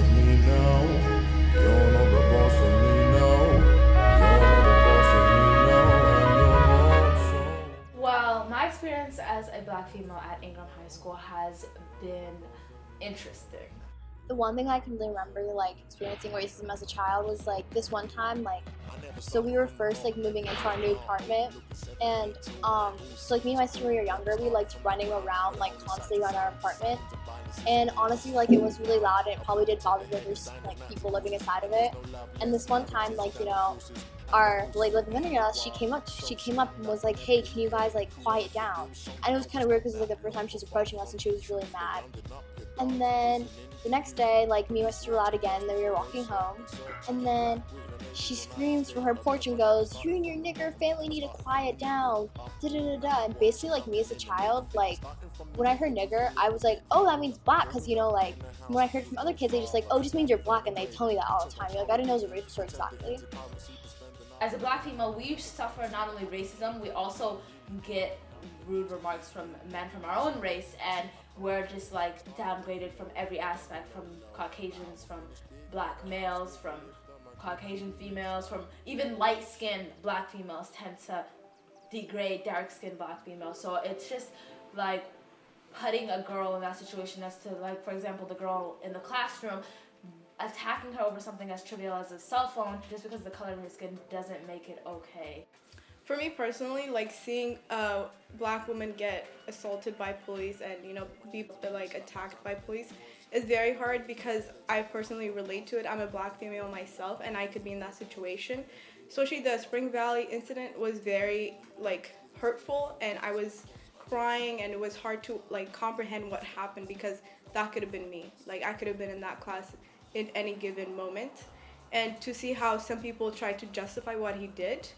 of me now. You're not the boss of me now. You're not the boss of me now, and you're not so. Well, my experience as a black female at Ingram High School has been interesting. The one thing I can really remember like experiencing racism as a child was like this one time so we were first like moving into our new apartment and so like me and my sister when we were younger we liked running around like constantly around our apartment and honestly like it was really loud and it probably did bother the other like people living inside of it and this one time our like living under us she came up and was like, hey, can you guys like quiet down? And it was kind of weird because it was like the first time she was approaching us and she was really mad. And then the next day, like me and my sister were out again, and then we were walking home, and then she screams from her porch and goes, you and your nigger family need to quiet down, da-da-da-da. And basically like me as a child, like when I heard nigger, I was like, oh, that means black, because like when I heard from other kids, they just like, oh, it just means you're black, and they tell me that all the time. Like I didn't know it was a racial slur exactly. As a black female, we suffer not only racism, we also get rude remarks from men from our own race, and we're just like downgraded from every aspect, from Caucasians, from black males, from Caucasian females, from even light-skinned black females tend to degrade dark-skinned black females. So it's just like putting a girl in that situation as to like, for example, the girl in the classroom, attacking her over something as trivial as a cell phone just because of the color of her skin doesn't make it okay. For me personally, like seeing a black woman get assaulted by police and be like attacked by police is very hard because I personally relate to it. I'm a black female myself and I could be in that situation. Especially the Spring Valley incident was very like hurtful and I was crying and it was hard to like comprehend what happened because that could have been me. Like I could have been in that class in any given moment, and to see how some people try to justify what he did,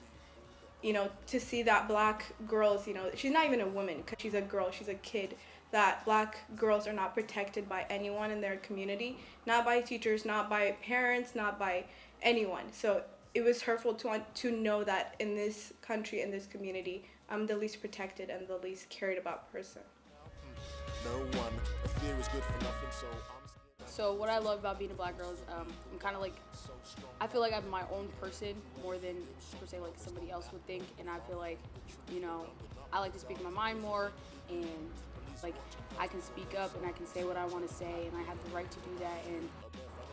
to see that black girls, she's not even a woman because she's a girl, she's a kid, that black girls are not protected by anyone in their community, not by teachers, not by parents, not by anyone. So it was hurtful to know that in this country, in this community, I'm the least protected and the least cared about person. No one, a fear is good for nothing, so So what I love about being a black girl is I'm kind of like, I feel like I'm my own person more than per se like somebody else would think, and I feel like, I like to speak my mind more, and like I can speak up and I can say what I want to say, and I have the right to do that, and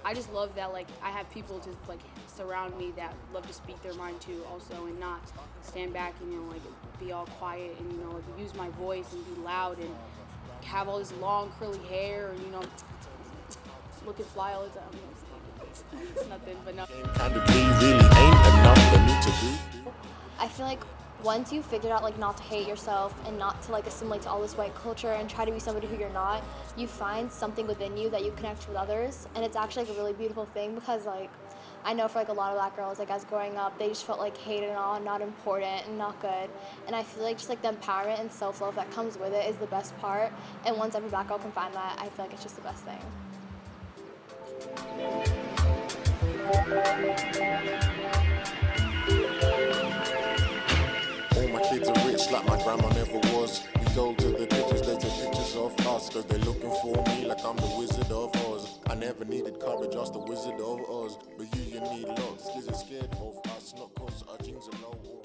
I just love that like I have people to like surround me that love to speak their mind too also, and not stand back and like be all quiet and like use my voice and be loud and have all this long curly hair and looking fly all the time. It's nothing, but no. candidly really ain't enough for me to do. I feel like once you figured out like not to hate yourself and not to like assimilate to all this white culture and try to be somebody who you're not, you find something within you that you connect with others, and it's actually like a really beautiful thing because like I know for like a lot of black girls, like as growing up, they just felt like hated and all, not important and not good. And I feel like just like the empowerment and self-love that comes with it is the best part. And once every black girl can find that, I feel like it's just the best thing. All my kids are rich like my grandma never was. We go to the pictures, they take pictures of us, cause they're looking for me like I'm the Wizard of Oz. I never needed courage, just the Wizard of Oz. But you need lots, kids are scared of us, not cause our jeans are low.